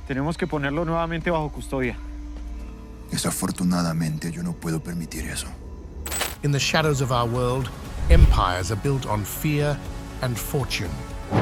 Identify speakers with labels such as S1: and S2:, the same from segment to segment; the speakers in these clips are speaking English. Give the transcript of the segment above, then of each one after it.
S1: Tenemos que ponerlo nuevamente bajo custodia.
S2: Desafortunadamente, yo no puedo permitir eso.
S3: In the shadows of our world, empires are built on fear and fortune.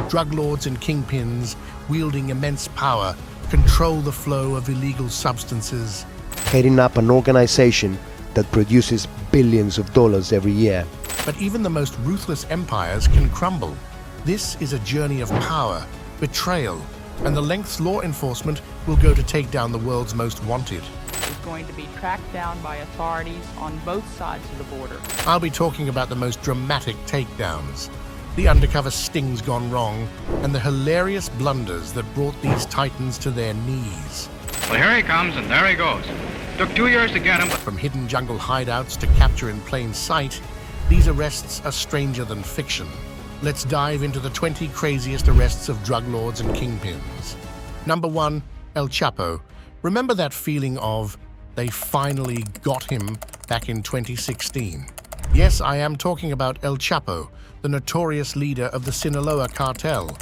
S3: Drug lords and kingpins, wielding immense power, control the flow of illegal substances,
S4: heading up an organization that produces billions of dollars every year.
S3: But even the most ruthless empires can crumble. This is a journey of power, betrayal, and the lengths law enforcement will go to take down the world's most wanted.
S5: Is going to be tracked down by authorities on both sides of the border.
S3: I'll be talking about the most dramatic takedowns, the undercover stings gone wrong, and the hilarious blunders that brought these titans to their knees.
S6: Well, here he comes, and there he goes. Took 2 years to get him.
S3: From hidden jungle hideouts to capture in plain sight, these arrests are stranger than fiction. Let's dive into the 20 craziest arrests of drug lords and kingpins. Number 1, El Chapo. Remember that feeling of, they finally got him back in 2016? Yes, I am talking about El Chapo, the notorious leader of the Sinaloa cartel.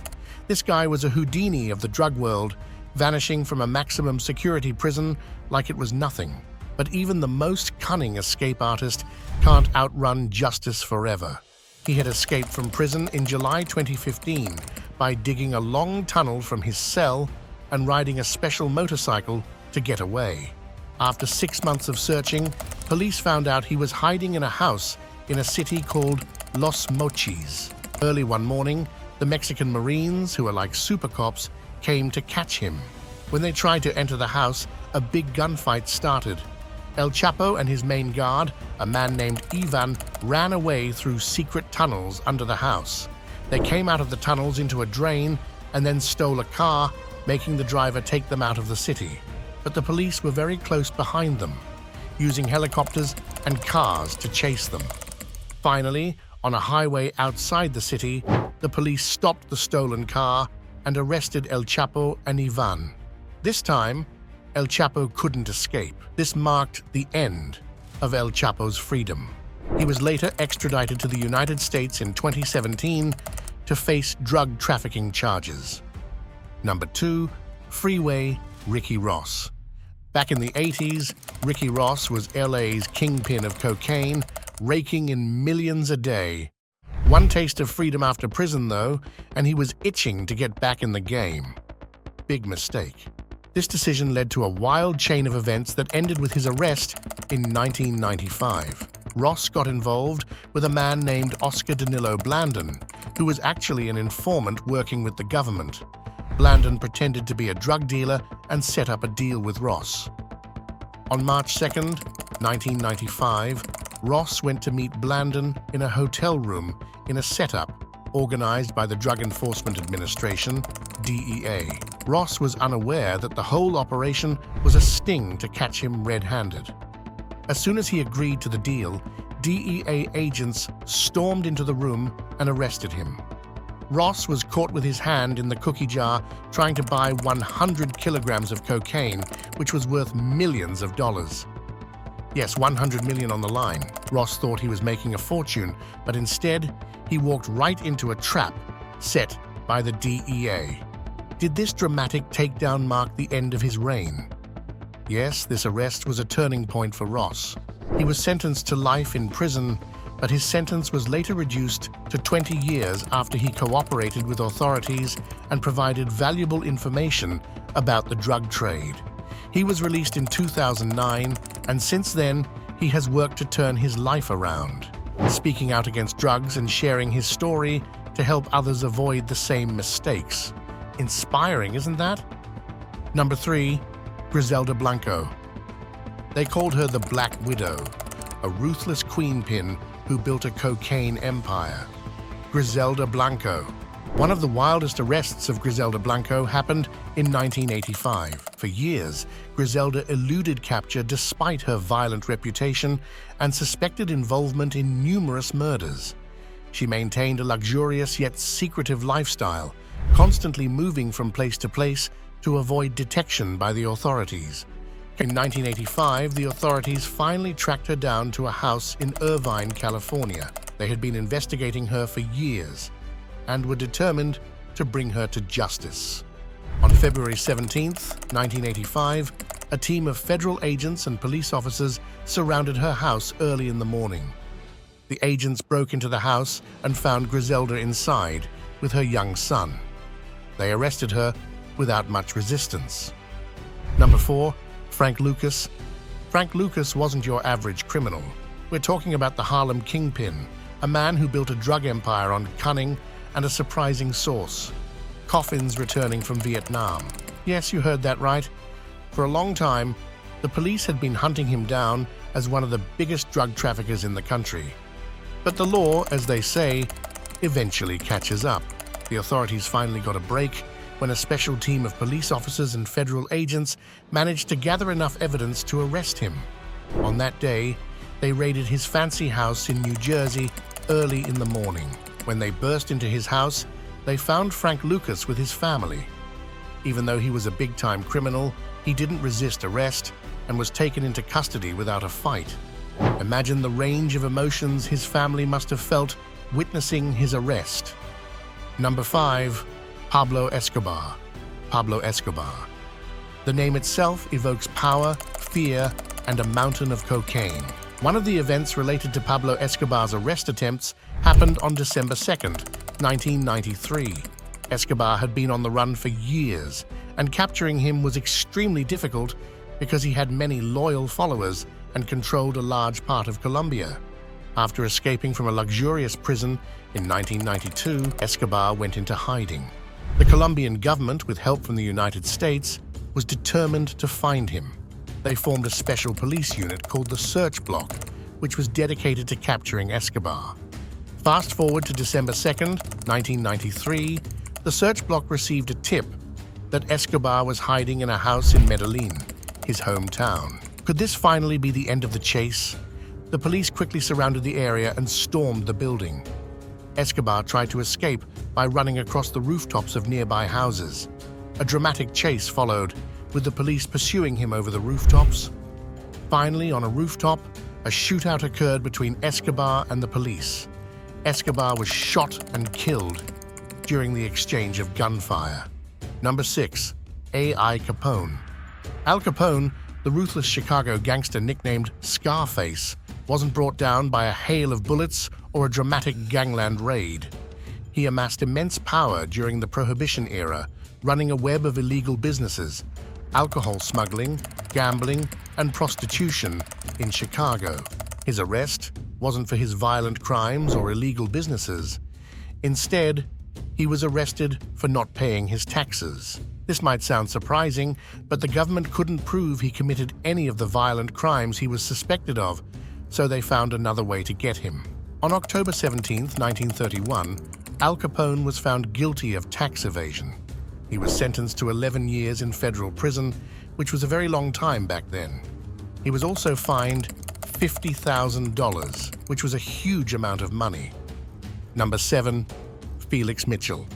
S3: This guy was a Houdini of the drug world, vanishing from a maximum security prison like it was nothing. But even the most cunning escape artist can't outrun justice forever. He had escaped from prison in July 2015 by digging a long tunnel from his cell and riding a special motorcycle to get away. After 6 months of searching, police found out he was hiding in a house in a city called Los Mochis. Early one morning, the Mexican Marines, who are like super cops, came to catch him. When they tried to enter the house, a big gunfight started. El Chapo and his main guard, a man named Ivan, ran away through secret tunnels under the house. They came out of the tunnels into a drain and then stole a car, making the driver take them out of the city. But the police were very close behind them, using helicopters and cars to chase them. Finally, on a highway outside the city, the police stopped the stolen car and arrested El Chapo and Ivan. This time, El Chapo couldn't escape. This marked the end of El Chapo's freedom. He was later extradited to the United States in 2017 to face drug trafficking charges. Number 2, Freeway Ricky Ross. Back in the 80s, Ricky Ross was LA's kingpin of cocaine, raking in millions a day. One taste of freedom after prison, though, and he was itching to get back in the game. Big mistake. This decision led to a wild chain of events that ended with his arrest in 1995. Ross got involved with a man named Oscar Danilo Blandon, who was actually an informant working with the government. Blandon pretended to be a drug dealer and set up a deal with Ross. On March 2nd, 1995, Ross went to meet Blandon in a hotel room in a setup organized by the Drug Enforcement Administration, DEA. Ross was unaware that the whole operation was a sting to catch him red-handed. As soon as he agreed to the deal, DEA agents stormed into the room and arrested him. Ross was caught with his hand in the cookie jar trying to buy 100 kilograms of cocaine, which was worth millions of dollars. Yes, 100 million on the line. Ross thought he was making a fortune, but instead, he walked right into a trap set by the DEA. Did this dramatic takedown mark the end of his reign? Yes, this arrest was a turning point for Ross. He was sentenced to life in prison, but his sentence was later reduced to 20 years after he cooperated with authorities and provided valuable information about the drug trade. He was released in 2009, and since then, he has worked to turn his life around, speaking out against drugs and sharing his story to help others avoid the same mistakes. Inspiring, isn't that? Number 3, Griselda Blanco. They called her the Black Widow, a ruthless queenpin who built a cocaine empire. Griselda Blanco. One of the wildest arrests of Griselda Blanco happened in 1985. For years, Griselda eluded capture despite her violent reputation and suspected involvement in numerous murders. She maintained a luxurious yet secretive lifestyle, constantly moving from place to place to avoid detection by the authorities. In 1985, the authorities finally tracked her down to a house in Irvine, California. They had been investigating her for years and were determined to bring her to justice. On February 17, 1985, a team of federal agents and police officers surrounded her house early in the morning. The agents broke into the house and found Griselda inside with her young son. They arrested her without much resistance. Number 4, Frank Lucas. Frank Lucas wasn't your average criminal. We're talking about the Harlem Kingpin, a man who built a drug empire on cunning and a surprising source: coffins returning from Vietnam. Yes, you heard that right. For a long time, the police had been hunting him down as one of the biggest drug traffickers in the country. But the law, as they say, eventually catches up. The authorities finally got a break when a special team of police officers and federal agents managed to gather enough evidence to arrest him. On that day, they raided his fancy house in New Jersey early in the morning. When they burst into his house, they found Frank Lucas with his family. Even though he was a big-time criminal, he didn't resist arrest and was taken into custody without a fight. Imagine the range of emotions his family must have felt witnessing his arrest. Number 5, Pablo Escobar. Pablo Escobar. The name itself evokes power, fear, and a mountain of cocaine. One of the events related to Pablo Escobar's arrest attempts happened on December 2nd, 1993. Escobar had been on the run for years, and capturing him was extremely difficult because he had many loyal followers and controlled a large part of Colombia. After escaping from a luxurious prison in 1992, Escobar went into hiding. The Colombian government, with help from the United States, was determined to find him. They formed a special police unit called the Search Block, which was dedicated to capturing Escobar. Fast forward to December 2nd, 1993, the Search Block received a tip that Escobar was hiding in a house in Medellin, his hometown. Could this finally be the end of the chase? The police quickly surrounded the area and stormed the building. Escobar tried to escape by running across the rooftops of nearby houses. A dramatic chase followed, with the police pursuing him over the rooftops. Finally, on a rooftop, a shootout occurred between Escobar and the police. Escobar was shot and killed during the exchange of gunfire. Number 6, A.I. Capone. Al Capone, the ruthless Chicago gangster nicknamed Scarface, wasn't brought down by a hail of bullets or a dramatic gangland raid. He amassed immense power during the Prohibition era, running a web of illegal businesses, alcohol smuggling, gambling, and prostitution in Chicago. His arrest wasn't for his violent crimes or illegal businesses. Instead, he was arrested for not paying his taxes. This might sound surprising, but the government couldn't prove he committed any of the violent crimes he was suspected of, so they found another way to get him. On October 17, 1931, Al Capone was found guilty of tax evasion. He was sentenced to 11 years in federal prison, which was a very long time back then. He was also fined $50,000, which was a huge amount of money. Number 7, Felix Mitchell.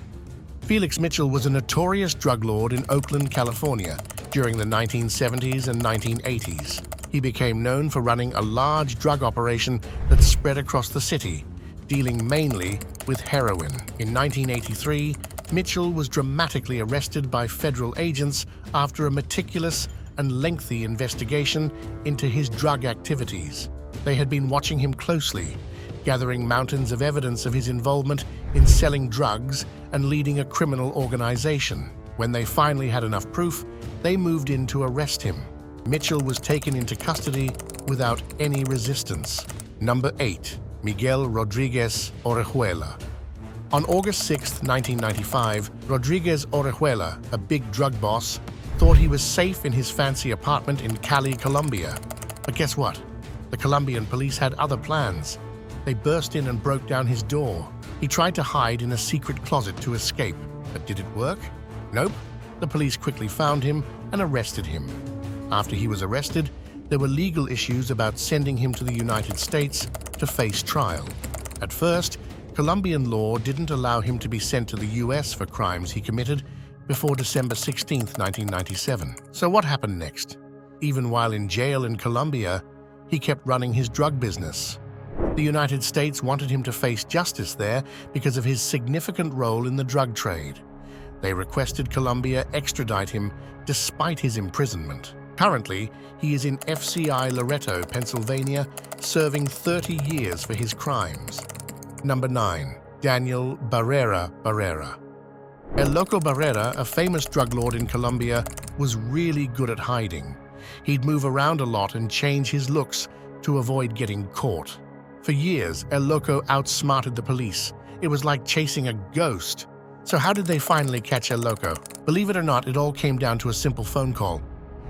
S3: Felix Mitchell was a notorious drug lord in Oakland, California during the 1970s and 1980s. He became known for running a large drug operation that spread across the city, dealing mainly with heroin. In 1983, Mitchell was dramatically arrested by federal agents after a meticulous and lengthy investigation into his drug activities. They had been watching him closely, gathering mountains of evidence of his involvement in selling drugs and leading a criminal organization. When they finally had enough proof, they moved in to arrest him. Mitchell was taken into custody without any resistance. Number 8, Miguel Rodriguez Orejuela. On August 6, 1995, Rodriguez Orejuela, a big drug boss, thought he was safe in his fancy apartment in Cali, Colombia. But guess what? The Colombian police had other plans. They burst in and broke down his door. He tried to hide in a secret closet to escape. But did it work? Nope. The police quickly found him and arrested him. After he was arrested, there were legal issues about sending him to the United States to face trial. At first, Colombian law didn't allow him to be sent to the US for crimes he committed before December 16, 1997. So what happened next? Even while in jail in Colombia, he kept running his drug business. The United States wanted him to face justice there because of his significant role in the drug trade. They requested Colombia extradite him despite his imprisonment. Currently, he is in FCI Loretto, Pennsylvania, serving 30 years for his crimes. Number 9. Daniel Barrera. El Loco Barrera, a famous drug lord in Colombia, was really good at hiding. He'd move around a lot and change his looks to avoid getting caught. For years, El Loco outsmarted the police. It was like chasing a ghost. So how did they finally catch El Loco? Believe it or not, it all came down to a simple phone call.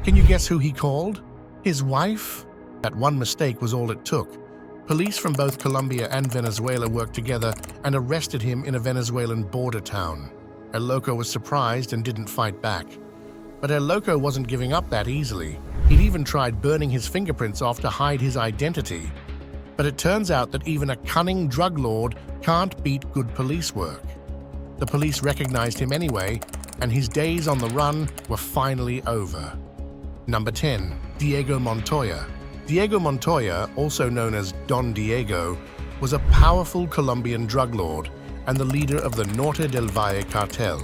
S3: Can you guess who he called? His wife? That one mistake was all it took. Police from both Colombia and Venezuela worked together and arrested him in a Venezuelan border town. El Loco was surprised and didn't fight back. But El Loco wasn't giving up that easily. He'd even tried burning his fingerprints off to hide his identity. But it turns out that even a cunning drug lord can't beat good police work. The police recognized him anyway, and his days on the run were finally over. Number 10. Diego Montoya. Diego Montoya, also known as Don Diego, was a powerful Colombian drug lord and the leader of the Norte del Valle cartel.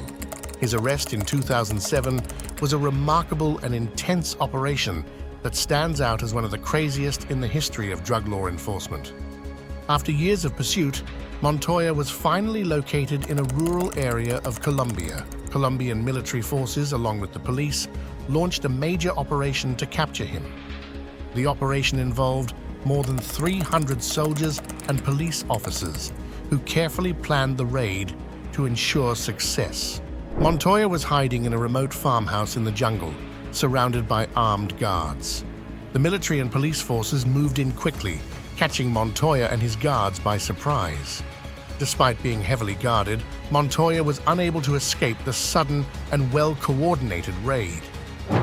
S3: His arrest in 2007 was a remarkable and intense operation that stands out as one of the craziest in the history of drug law enforcement. After years of pursuit, Montoya was finally located in a rural area of Colombia. Colombian military forces, along with the police, launched a major operation to capture him. The operation involved more than 300 soldiers and police officers who carefully planned the raid to ensure success. Montoya was hiding in a remote farmhouse in the jungle, surrounded by armed guards. The military and police forces moved in quickly, catching Montoya and his guards by surprise. Despite being heavily guarded, Montoya was unable to escape the sudden and well-coordinated raid.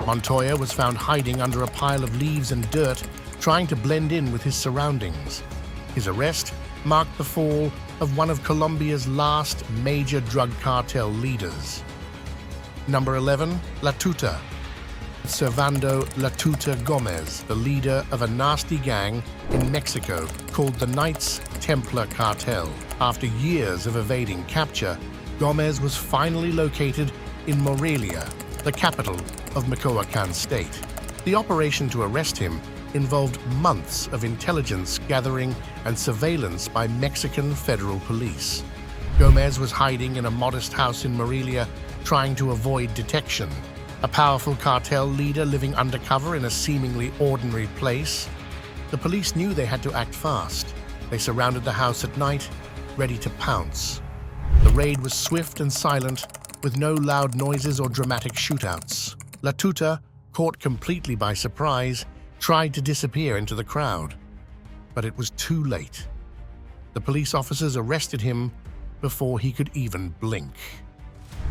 S3: Montoya was found hiding under a pile of leaves and dirt, trying to blend in with his surroundings. His arrest marked the fall of one of Colombia's last major drug cartel leaders. Number 11. La Tuta. Servando La Tuta Gomez, the leader of a nasty gang in Mexico called the Knights Templar Cartel. After years of evading capture, Gomez was finally located in Morelia, the capital of Michoacán State. The operation to arrest him involved months of intelligence gathering and surveillance by Mexican federal police. Gomez was hiding in a modest house in Morelia, trying to avoid detection. A powerful cartel leader living undercover in a seemingly ordinary place. The police knew they had to act fast. They surrounded the house at night, ready to pounce. The raid was swift and silent, with no loud noises or dramatic shootouts. La Tuta, caught completely by surprise, tried to disappear into the crowd. But it was too late. The police officers arrested him before he could even blink.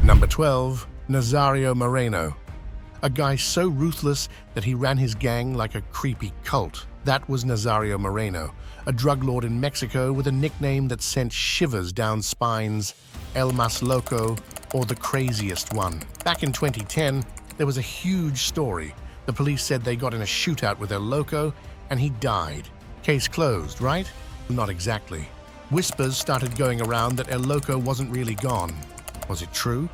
S3: Number 12. Nazario Moreno. A guy so ruthless that he ran his gang like a creepy cult. That was Nazario Moreno, a drug lord in Mexico with a nickname that sent shivers down spines, El Mas Loco, or the craziest one. Back in 2010, there was a huge story. The police said they got in a shootout with El Loco and he died. Case closed, right? Not exactly. Whispers started going around that El Loco wasn't really gone. Was it true?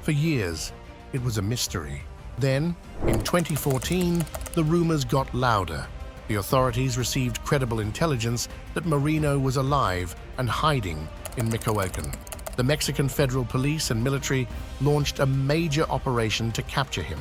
S3: For years, it was a mystery. Then, in 2014, the rumors got louder. The authorities received credible intelligence that Moreno was alive and hiding in Michoacán. The Mexican federal police and military launched a major operation to capture him.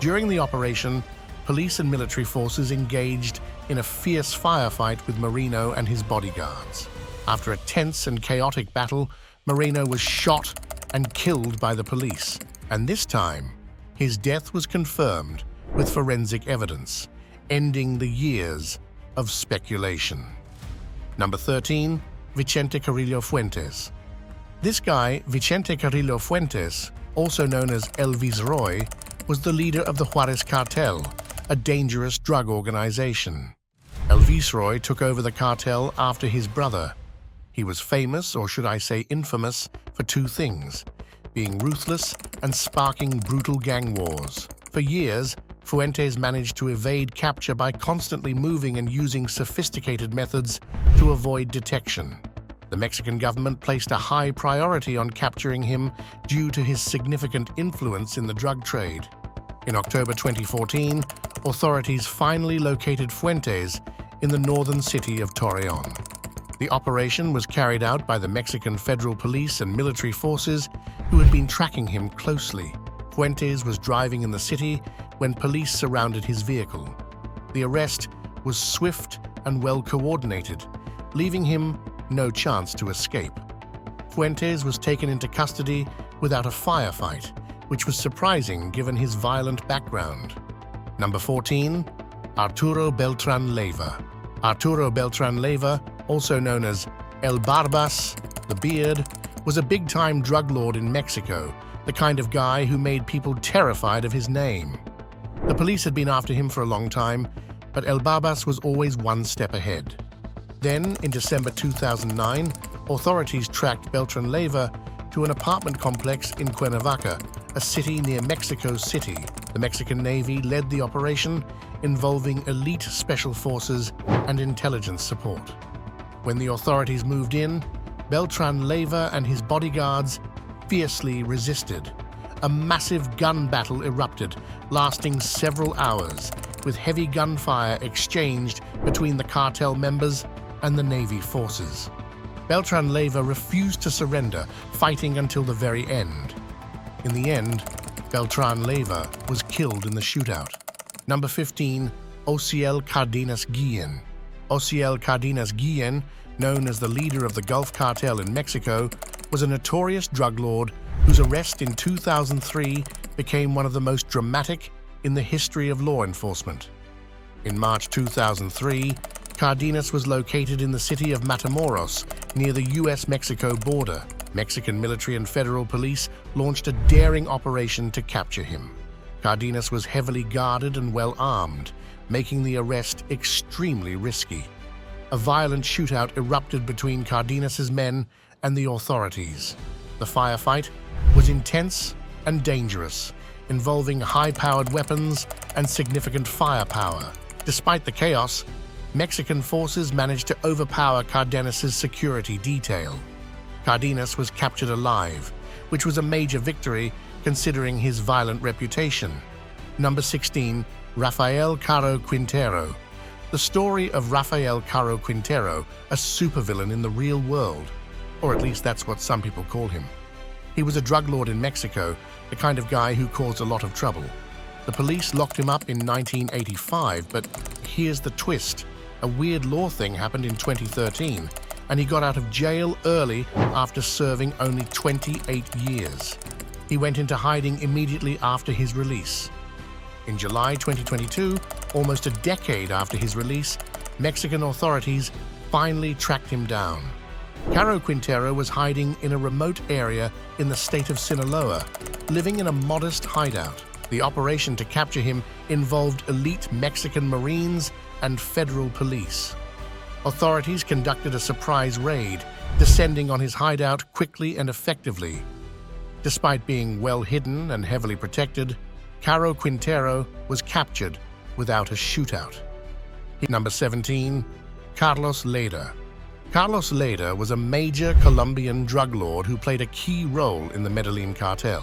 S3: During the operation, police and military forces engaged in a fierce firefight with Moreno and his bodyguards. After a tense and chaotic battle, Moreno was shot and killed by the police, and this time, his death was confirmed with forensic evidence, ending the years of speculation. Number 13. Vicente Carrillo Fuentes. This guy, Vicente Carrillo Fuentes, also known as El Viceroy, was the leader of the Juarez Cartel, a dangerous drug organization. El Viceroy took over the cartel after his brother. He was famous, or should I say infamous, for two things: being ruthless and sparking brutal gang wars. For years, Fuentes managed to evade capture by constantly moving and using sophisticated methods to avoid detection. The Mexican government placed a high priority on capturing him due to his significant influence in the drug trade. In October 2014, authorities finally located Fuentes in the northern city of Torreon. The operation was carried out by the Mexican Federal Police and military forces who had been tracking him closely. Fuentes was driving in the city when police surrounded his vehicle. The arrest was swift and well coordinated, leaving him no chance to escape. Fuentes was taken into custody without a firefight, which was surprising given his violent background. Number 14. Arturo Beltran Leyva. Arturo Beltran Leyva, also known as El Barbas, the Beard, was a big-time drug lord in Mexico, the kind of guy who made people terrified of his name. The police had been after him for a long time, but El Barbas was always one step ahead. Then, in December 2009, authorities tracked Beltran Leyva to an apartment complex in Cuernavaca, a city near Mexico City. The Mexican Navy led the operation, involving elite special forces and intelligence support. When the authorities moved in, Beltran Leyva and his bodyguards fiercely resisted. A massive gun battle erupted, lasting several hours, with heavy gunfire exchanged between the cartel members and the Navy forces. Beltran Leyva refused to surrender, fighting until the very end. In the end, Beltran Leyva was killed in the shootout. Number 15. Ociel Cardenas Guillen. Ociel Cardenas Guillen, known as the leader of the Gulf Cartel in Mexico, was a notorious drug lord whose arrest in 2003 became one of the most dramatic in the history of law enforcement. In March 2003, Cardenas was located in the city of Matamoros, near the US-Mexico border. Mexican military and federal police launched a daring operation to capture him. Cardenas was heavily guarded and well armed, making the arrest extremely risky. A violent shootout erupted between Cardenas's men and the authorities. The firefight was intense and dangerous, involving high-powered weapons and significant firepower. Despite the chaos, Mexican forces managed to overpower Cardenas's security detail. Cardenas was captured alive, which was a major victory considering his violent reputation. Number 16. Rafael Caro Quintero. The story of Rafael Caro Quintero, a supervillain in the real world, or at least that's what some people call him. He was a drug lord in Mexico, the kind of guy who caused a lot of trouble. The police locked him up in 1985, but here's the twist. A weird law thing happened in 2013, and he got out of jail early after serving only 28 years. He went into hiding immediately after his release. In July 2022, almost a decade after his release, Mexican authorities finally tracked him down. Caro Quintero was hiding in a remote area in the state of Sinaloa, living in a modest hideout. The operation to capture him involved elite Mexican Marines and federal police. Authorities conducted a surprise raid, descending on his hideout quickly and effectively. Despite being well hidden and heavily protected, Caro Quintero was captured without a shootout. Number 17. Carlos Leyda. Carlos Leyda was a major Colombian drug lord who played a key role in the Medellin cartel.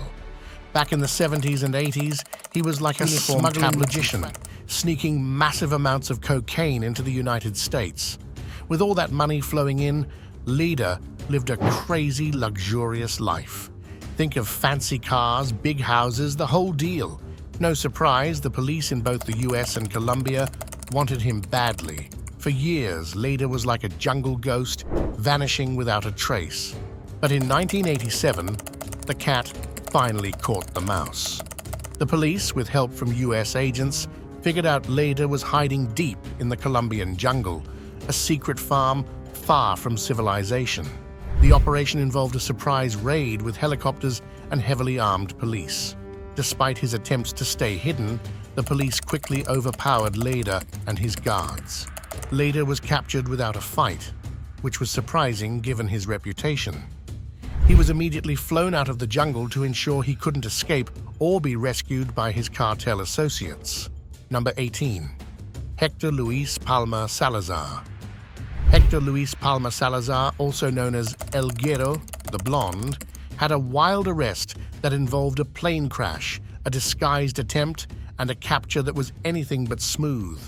S3: Back in the 70s and 80s, he was like a smuggling magician, sneaking massive amounts of cocaine into the United States. With all that money flowing in, Leyda lived a crazy, luxurious life. Think of fancy cars, big houses, the whole deal. No surprise, the police in both the US and Colombia wanted him badly. For years, Leyda was like a jungle ghost, vanishing without a trace. But in 1987, the cat finally caught the mouse. The police, with help from US agents, figured out Leyda was hiding deep in the Colombian jungle, a secret farm far from civilization. The operation involved a surprise raid with helicopters and heavily armed police. Despite his attempts to stay hidden, the police quickly overpowered Leyda and his guards. Leyda was captured without a fight, which was surprising given his reputation. He was immediately flown out of the jungle to ensure he couldn't escape or be rescued by his cartel associates. Number 18. Hector Luis Palma Salazar. Hector Luis Palma Salazar, also known as El Güero, the Blonde, had a wild arrest that involved a plane crash, a disguised attempt, and a capture that was anything but smooth.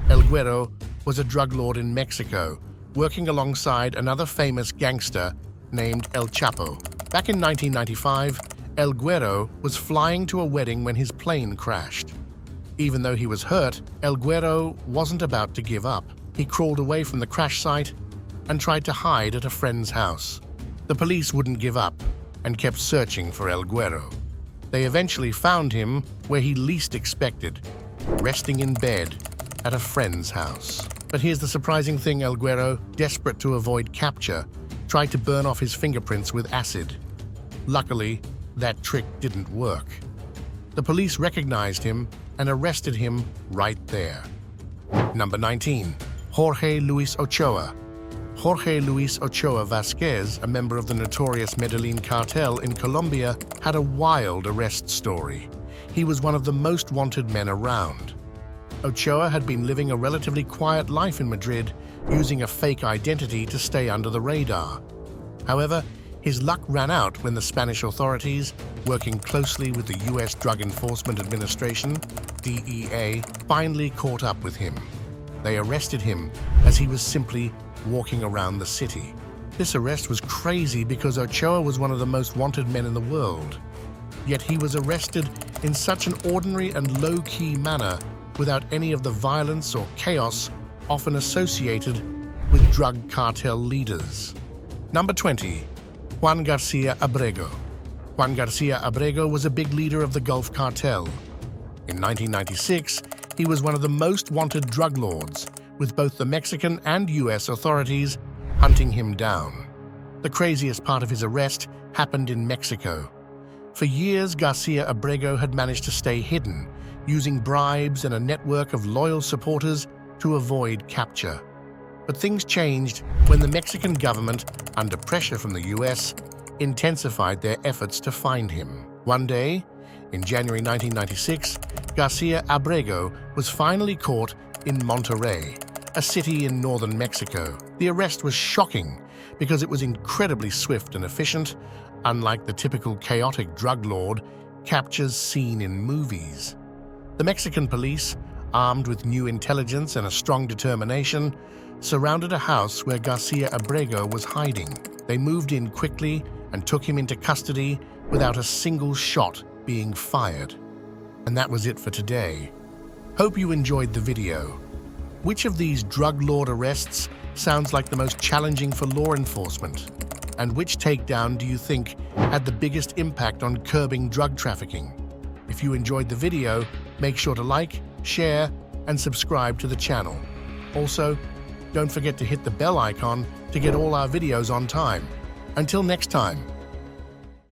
S3: El Güero was a drug lord in Mexico, working alongside another famous gangster named El Chapo. Back in 1995, El Güero was flying to a wedding when his plane crashed. Even though he was hurt, El Güero wasn't about to give up. He crawled away from the crash site and tried to hide at a friend's house. The police wouldn't give up and kept searching for El Güero. They eventually found him where he least expected, resting in bed at a friend's house. But here's the surprising thing: El Güero, desperate to avoid capture, tried to burn off his fingerprints with acid. Luckily, that trick didn't work. The police recognized him and arrested him right there. Number 19. Jorge Luis Ochoa. Jorge Luis Ochoa Vasquez, a member of the notorious Medellin cartel in Colombia, had a wild arrest story. He was one of the most wanted men around. Ochoa had been living a relatively quiet life in Madrid, using a fake identity to stay under the radar. However, his luck ran out when the Spanish authorities, working closely with the U.S. Drug Enforcement Administration, DEA, finally caught up with him. They arrested him as he was simply walking around the city. This arrest was crazy because Ochoa was one of the most wanted men in the world. Yet he was arrested in such an ordinary and low-key manner, without any of the violence or chaos often associated with drug cartel leaders. Number 20. Juan Garcia Abrego. Juan Garcia Abrego was a big leader of the Gulf Cartel. In 1996, he was one of the most wanted drug lords, with both the Mexican and U.S. authorities hunting him down. The craziest part of his arrest happened in Mexico. For years, Garcia Abrego had managed to stay hidden, using bribes and a network of loyal supporters to avoid capture. But things changed when the Mexican government, under pressure from the U.S., intensified their efforts to find him. One day, in January 1996, Garcia Abrego was finally caught in Monterrey, a city in northern Mexico. The arrest was shocking because it was incredibly swift and efficient, unlike the typical chaotic drug lord captures seen in movies. The Mexican police, armed with new intelligence and a strong determination, surrounded a house where Garcia Abrego was hiding. They moved in quickly and took him into custody without a single shot being fired. And that was it for today. Hope you enjoyed the video. Which of these drug lord arrests sounds like the most challenging for law enforcement? And which takedown do you think had the biggest impact on curbing drug trafficking? If you enjoyed the video, make sure to like, share, and subscribe to the channel. Also, don't forget to hit the bell icon to get all our videos on time. Until next time.